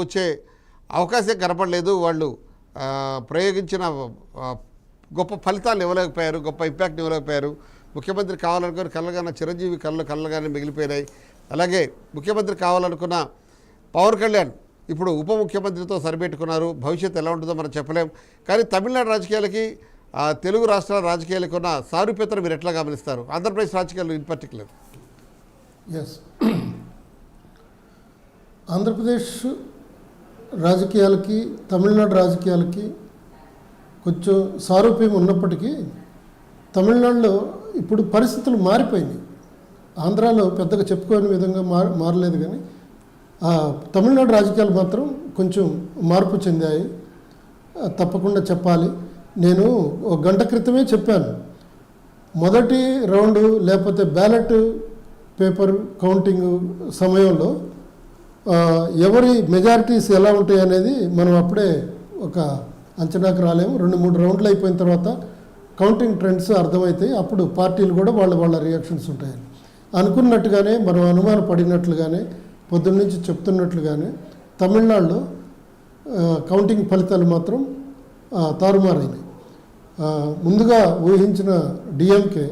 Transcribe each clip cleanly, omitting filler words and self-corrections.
వచ్చే అవకాశం కనపడలేదు. వాళ్ళు ప్రయోగించిన గొప్ప ఫలితాలు ఇవ్వలేకపోయారు, గొప్ప ఇంపాక్ట్ ఇవ్వలేకపోయారు. ముఖ్యమంత్రి కావాలనుకుని కళ్ళగానే చిరంజీవి కళ్ళగానే మిగిలిపోయినాయి. అలాగే ముఖ్యమంత్రి కావాలనుకున్న పవన్ కళ్యాణ్ ఇప్పుడు ఉప ముఖ్యమంత్రితో సరిపెట్టుకున్నారు. భవిష్యత్తు ఎలా ఉంటుందో మనం చెప్పలేం. కానీ తమిళనాడు రాజకీయాలకి తెలుగు రాష్ట్రాల రాజకీయాలకు ఉన్న సారూప్యతను మీరు ఎట్లా గమనిస్తారు? ఆంధ్రప్రదేశ్ రాజకీయాలు ఇన్ పర్టికులర్. ఎస్, ఆంధ్రప్రదేశ్ రాజకీయాలకి తమిళనాడు రాజకీయాలకి కొంచెం సారూప్యం ఉన్నప్పటికీ తమిళనాడులో ఇప్పుడు పరిస్థితులు మారిపోయినాయి. ఆంధ్రాలో పెద్దగా చెప్పుకోని విధంగా మారలేదు, కానీ తమిళనాడు రాజకీయాలు మాత్రం కొంచెం మార్పు చెందాయి. తప్పకుండా చెప్పాలి. నేను ఒక గంట క్రితమే చెప్పాను, మొదటి రౌండు లేకపోతే బ్యాలెట్ పేపర్ కౌంటింగ్ సమయంలో ఎవరి మెజారిటీస్ ఎలా ఉంటాయి అనేది మనం అప్పుడే ఒక అంచనాకు రాలేము. 2-3 రౌండ్లు అయిపోయిన తర్వాత కౌంటింగ్ ట్రెండ్స్ అర్థమవుతాయి. అప్పుడు పార్టీలు కూడా వాళ్ళ రియాక్షన్స్ ఉంటాయని అనుకున్నట్టుగానే, మనం అనుమాన పడినట్లుగానే, పొద్దున్నుంచి చెప్తున్నట్లుగానే తమిళనాడులో కౌంటింగ్ ఫలితాలు మాత్రం తారుమారైనాయి. ముందుగా ఊహించిన డిఎంకే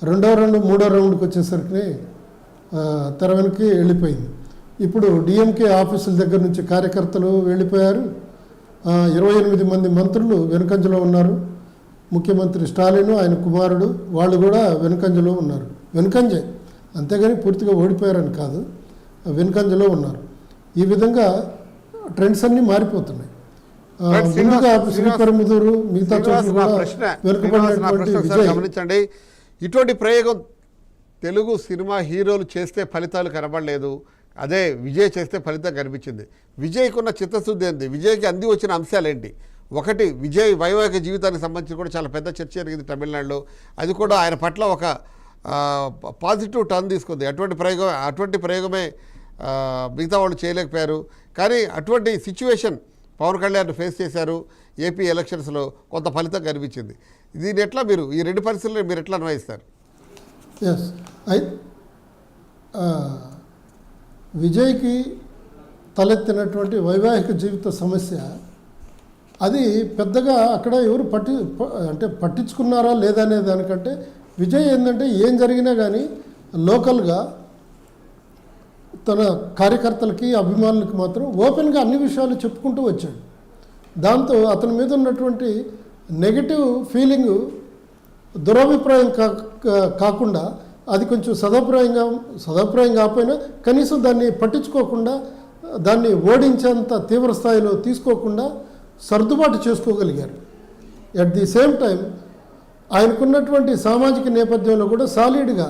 రెండో రౌండ్ మూడో రౌండ్కి వచ్చేసరికి తెర వెనక్కి వెళ్ళిపోయింది. ఇప్పుడు డిఎంకే ఆఫీసుల దగ్గర నుంచి కార్యకర్తలు వెళ్ళిపోయారు. 28 మంది మంత్రులు వెనుకంజలో ఉన్నారు. ముఖ్యమంత్రి స్టాలిన్, ఆయన కుమారుడు వాళ్ళు కూడా వెనుకంజలో ఉన్నారు. వెనుకంజే, అంతేగాని పూర్తిగా ఓడిపోయారని కాదు, వెనుకంజలో ఉన్నారు. ఈ విధంగా ట్రెండ్స్ అన్నీ మారిపోతున్నాయి. ముందుగా శ్రీపరముదూరు మిగతా చోట్ల కూడా వెనుకబడినటువంటి విజయ్. గమనించండి, ఇటువంటి ప్రయోగం తెలుగు సినిమా హీరోలు చేస్తే ఫలితాలు కనబడలేదు, అదే విజయ్ చేస్తే ఫలితం కనిపించింది. విజయ్కున్న చిత్తశుద్ధి ఏంటి? విజయ్కి అంది వచ్చిన అంశాలు ఏంటి? ఒకటి, విజయ్ వైవాహిక జీవితానికి సంబంధించి కూడా చాలా పెద్ద చర్చ జరిగింది తమిళనాడులో. అది కూడా ఆయన పట్ల ఒక పాజిటివ్ టర్న్ తీసుకుంది. అటువంటి ప్రయోగమే మిగతా వాళ్ళు చేయలేకపోయారు. కానీ అటువంటి సిచ్యువేషన్ పవన్ కళ్యాణ్ ఫేస్ చేశారు. ఏపీ ఎలక్షన్స్లో కొంత ఫలితం కనిపించింది. దీన్ని ఎట్లా మీరు ఈ రెండు పరిస్థితులను మీరు ఎట్లా అన్వయిస్తారు? ఎస్, విజయ్కి తలెత్తినటువంటి వైవాహిక జీవిత సమస్య అది పెద్దగా అక్కడ ఎవరు పట్టించుకున్నారా లేదా అనే దానికంటే, విజయ్ ఏంటంటే ఏం జరిగినా కానీ లోకల్గా తన కార్యకర్తలకి అభిమానులకి మాత్రం ఓపెన్గా అన్ని విషయాలు చెప్పుకుంటూ వచ్చాడు. దాంతో అతని మీద ఉన్నటువంటి నెగిటివ్ ఫీలింగు దురభిప్రాయం కాకుండా అది కొంచెం సదాభిప్రాయం కాకపోయినా కనీసం దాన్ని పట్టించుకోకుండా, దాన్ని ఓడించేంత తీవ్ర స్థాయిలో తీసుకోకుండా సర్దుబాటు చేసుకోగలిగారు. అట్ ది సేమ్ టైం ఆయనకున్నటువంటి సామాజిక నేపథ్యంలో కూడా సాలిడ్గా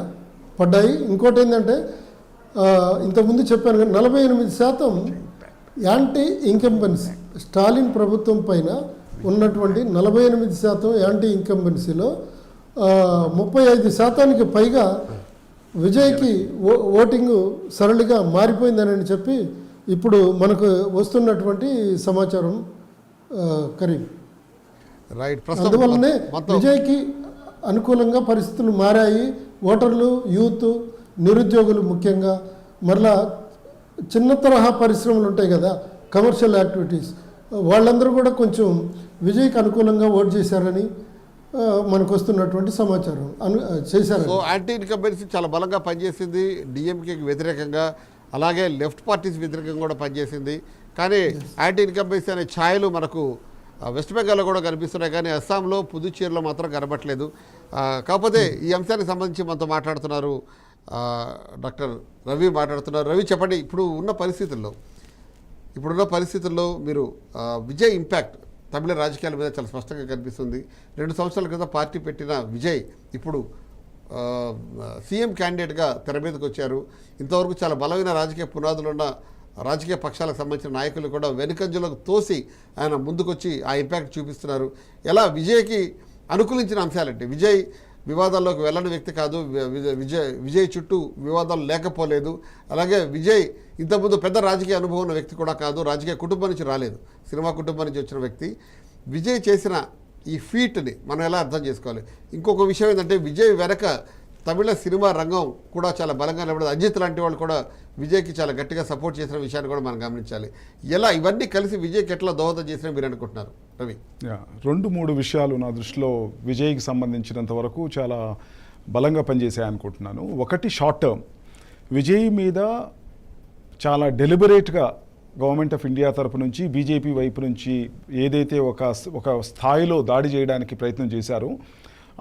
పడ్డాయి. ఇంకోటి ఏంటంటే, ఇంతకుముందు చెప్పాను కానీ 48% యాంటీ ఇంకంబెన్సీ, స్టాలిన్ ప్రభుత్వం పైన ఉన్నటువంటి 48% యాంటీ ఇంకంబెన్సీలో 35% పైగా విజయ్కి ఓటింగు సరళిగా మారిపోయిందని చెప్పి ఇప్పుడు మనకు వస్తున్నటువంటి సమాచారం కరీం. రైట్. అందువల్లనే విజయ్కి అనుకూలంగా పరిస్థితులు మారాయి. ఓటర్లు, యూత్, నిరుద్యోగులు, ముఖ్యంగా మరలా చిన్న తరహా పరిశ్రమలు ఉంటాయి కదా, కమర్షియల్ యాక్టివిటీస్, వాళ్ళందరూ కూడా కొంచెం విజయ్కి అనుకూలంగా ఓటు చేశారని మనకు వస్తున్నటువంటి సమాచారం చేశారు. సో యాంటీ ఇన్కంబెన్సీ చాలా బలంగా పనిచేసింది డిఎంకేకి వ్యతిరేకంగా, అలాగే లెఫ్ట్ పార్టీస్ వ్యతిరేకంగా కూడా పనిచేసింది. కానీ యాంటీ ఇన్కంబెన్సీ అనే ఛాయలు మనకు వెస్ట్ బెంగాల్లో కూడా కనిపిస్తున్నాయి, కానీ అస్సాంలో, పుదుచ్చేరిలో మాత్రం కనబట్లేదు. కాకపోతే ఈ అంశానికి సంబంధించి మనతో మాట్లాడుతున్నారు డాక్టర్ రవి మాట్లాడుతున్నారు. రవి, చెప్పండి, ఇప్పుడున్న పరిస్థితుల్లో మీరు విజయ్ ఇంపాక్ట్ తమిళ రాజకీయాల మీద చాలా స్పష్టంగా కనిపిస్తుంది. 2 సంవత్సరాల క్రితం పార్టీ పెట్టిన విజయ్ ఇప్పుడు సీఎం క్యాండిడేట్గా తెర మీదకి వచ్చారు. ఇంతవరకు చాలా బలమైన రాజకీయ పునాదులున్న రాజకీయ పక్షాలకు సంబంధించిన నాయకులు కూడా వెనుకంజలకు తోసి ఆయన ముందుకొచ్చి ఆ ఇంపాక్ట్ చూపిస్తున్నారు. ఎలా విజయ్కి అనుకూలించిన అంశాలంటే, విజయ్ వివాదాల్లోకి వెళ్ళని వ్యక్తి కాదు, విజయ్ చుట్టూ వివాదాలు లేకపోలేదు. అలాగే విజయ్ ఇంతకుముందు పెద్ద రాజకీయ అనుభవం ఉన్న వ్యక్తి కూడా కాదు, రాజకీయ కుటుంబం నుంచి రాలేదు, సినిమా కుటుంబం నుంచి వచ్చిన వ్యక్తి. విజయ్ చేసిన ఈ ఫీట్ని మనం ఎలా అర్థం చేసుకోవాలి? ఇంకొక విషయం ఏంటంటే, విజయ్ వెనక తమిళ సినిమా రంగం కూడా చాలా బలంగా నిలబడింది. అజిత్ లాంటి వాళ్ళు కూడా విజయ్కి చాలా గట్టిగా సపోర్ట్ చేసిన విషయాన్ని కూడా మనం గమనించాలి. ఎలా ఇవన్నీ కలిసి విజయ్కి ఎట్లా దోహదం చేసినా మీరు అనుకుంటున్నారు రవి? 2-3 విషయాలు నా దృష్టిలో విజయ్కి సంబంధించినంత వరకు చాలా బలంగా పనిచేసాయి అనుకుంటున్నాను. ఒకటి, షార్ట్ టర్మ్ విజయ్ మీద చాలా డెలిబరేట్గా గవర్నమెంట్ ఆఫ్ ఇండియా తరపు నుంచి, బీజేపీ వైపు నుంచి ఏదైతే ఒక స్థాయిలో దాడి చేయడానికి ప్రయత్నం చేశారో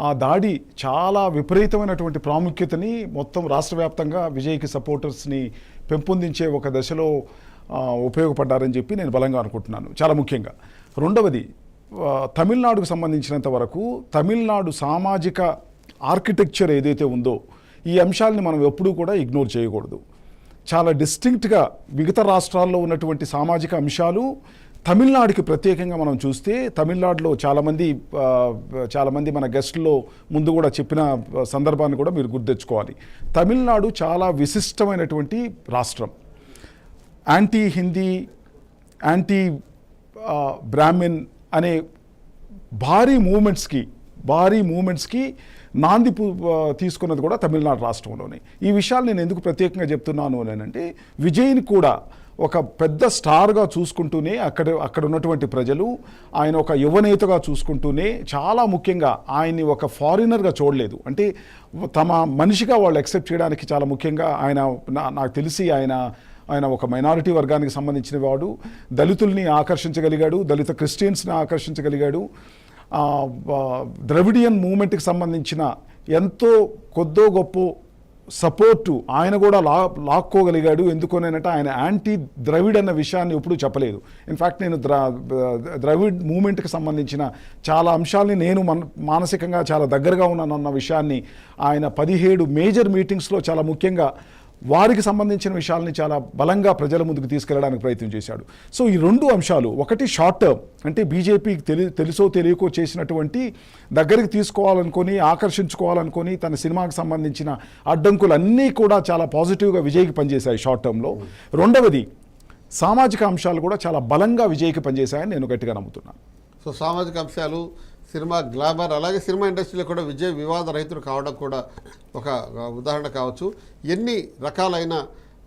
ఆ దాడి చాలా విపరీతమైనటువంటి ప్రాముఖ్యతని మొత్తం రాష్ట్ర వ్యాప్తంగా విజయ్కి సపోర్టర్స్ని పెంపొందించే ఒక దశలో ఉపయోగపడ్డారని చెప్పి నేను బలంగా అనుకుంటున్నాను. చాలా ముఖ్యంగా రెండవది, తమిళనాడుకు సంబంధించినంత వరకు తమిళనాడు సామాజిక ఆర్కిటెక్చర్ ఏదైతే ఉందో ఈ అంశాలని మనం ఎప్పుడూ కూడా ఇగ్నోర్ చేయకూడదు. చాలా డిస్టింక్ట్గా మిగతా రాష్ట్రాల్లో ఉన్నటువంటి సామాజిక అంశాలు తమిళనాడుకి ప్రత్యేకంగా మనం చూస్తే, తమిళనాడులో చాలామంది మన గెస్ట్లో ముందు కూడా చెప్పిన సందర్భాన్ని కూడా మీరు గుర్తెచ్చుకోవాలి. తమిళనాడు చాలా విశిష్టమైనటువంటి రాష్ట్రం. యాంటీ హిందీ, యాంటీ బ్రాహ్మిన్ అనే భారీ మూమెంట్స్కి నాంది తీసుకున్నది కూడా తమిళనాడు రాష్ట్రంలోనే. ఈ విషయాలు నేను ఎందుకు ప్రత్యేకంగా చెప్తున్నాను అని అంటే, విజయ్ని కూడా ఒక పెద్ద స్టార్గా చూసుకుంటూనే అక్కడ ఉన్నటువంటి ప్రజలు ఆయన ఒక యువనేతగా చూసుకుంటూనే, చాలా ముఖ్యంగా ఆయన్ని ఒక ఫారినర్గా చూడలేదు. అంటే తమ మనిషిగా వాళ్ళు యాక్సెప్ట్ చేయడానికి చాలా ముఖ్యంగా నాకు తెలిసి ఆయన ఒక మైనారిటీ వర్గానికి సంబంధించిన వాడు. దళితుల్ని ఆకర్షించగలిగాడు, దళిత క్రిస్టియన్స్ని ఆకర్షించగలిగాడు. ద్రవిడియన్ మూమెంట్కి సంబంధించిన ఎంతో కొద్దో గొప్ప సపోర్టు ఆయన కూడా లాక్కోగలిగాడు. ఎందుకోనంటే ఆయన యాంటీ ద్రవిడ్ అన్న విషయాన్ని ఎప్పుడూ చెప్పలేదు. ఇన్ఫ్యాక్ట్ నేను ద్రవిడ్ మూమెంట్కి సంబంధించిన చాలా అంశాలని నేను మానసికంగా చాలా దగ్గరగా ఉన్నానన్న విషయాన్ని ఆయన 17 మేజర్ మీటింగ్స్లో చాలా ముఖ్యంగా వారికి సంబంధించిన విషయాల్ని చాలా బలంగా ప్రజల ముందుకు తీసుకెళ్లడానికి ప్రయత్నం చేశాడు. సో ఈ 2 అంశాలు, ఒకటి షార్ట్ టర్మ్ అంటే బీజేపీకి తెలుసో తెలియకో చేసినటువంటి దగ్గరికి తీసుకోవాలనుకొని, ఆకర్షించుకోవాలనుకొని తన సినిమాకి సంబంధించిన అడ్డంకులన్నీ కూడా చాలా పాజిటివ్గా విజయ్కి పనిచేశాయి షార్ట్ టర్మ్లో. రెండవది, సామాజిక అంశాలు కూడా చాలా బలంగా విజయ్కి పనిచేశాయని నేను గట్టిగా నమ్ముతున్నాను. సో సామాజిక అంశాలు, సినిమా గ్లామర్, అలాగే సినిమా ఇండస్ట్రీలో కూడా విజయ్ వివాద రహితుడు కావడం కూడా ఒక ఉదాహరణ కావచ్చు. ఎన్ని రకాలైన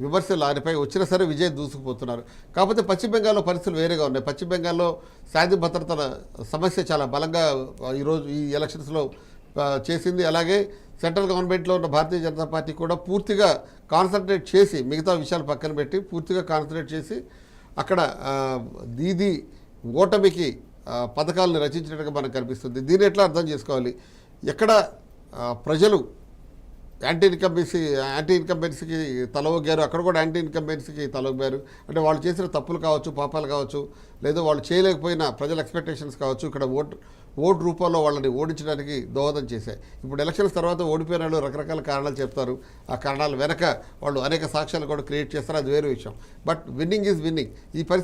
విమర్శలు ఆయనపై వచ్చినా సరే విజయ్ దూసుకుపోతున్నారు. కాకపోతే పశ్చిమ బెంగాల్లో పరిస్థితులు వేరేగా ఉన్నాయి. పశ్చిమ బెంగాల్లో శాంతి భద్రతల సమస్య చాలా బలంగా ఈరోజు ఈ ఎలక్షన్స్లో చేసింది. అలాగే సెంట్రల్ గవర్నమెంట్లో ఉన్న భారతీయ జనతా పార్టీ కూడా పూర్తిగా కాన్సన్ట్రేట్ చేసి, మిగతా విషయాలు పక్కన పెట్టి పూర్తిగా కాన్సన్ట్రేట్ చేసి అక్కడ దీది ఓటమికి పథకాలను రచించినట్టుగా మనకు కనిపిస్తుంది. దీన్ని ఎట్లా అర్థం చేసుకోవాలి? ఎక్కడ ప్రజలు యాంటీ ఇన్కంబెన్సీకి తలవగ్గారు, అక్కడ కూడా యాంటీ ఇన్కంబెన్సీకి తలవగ్గారు. అంటే వాళ్ళు చేసిన తప్పులు కావచ్చు, పాపాలు కావచ్చు, లేదా వాళ్ళు చేయలేకపోయిన ప్రజల ఎక్స్పెక్టేషన్స్ కావచ్చు, ఇక్కడ ఓటు రూపంలో వాళ్ళని ఓడించడానికి దోహదం చేశాయి. ఇప్పుడు ఎలక్షన్స్ తర్వాత ఓడిపోయిన వాళ్ళు రకరకాల కారణాలు చెప్తారు. ఆ కారణాల వెనక వాళ్ళు అనేక సాక్ష్యాలు కూడా క్రియేట్ చేస్తారు, అది వేరే విషయం. But winnowing is winnowing. ఈ పరిస్థితి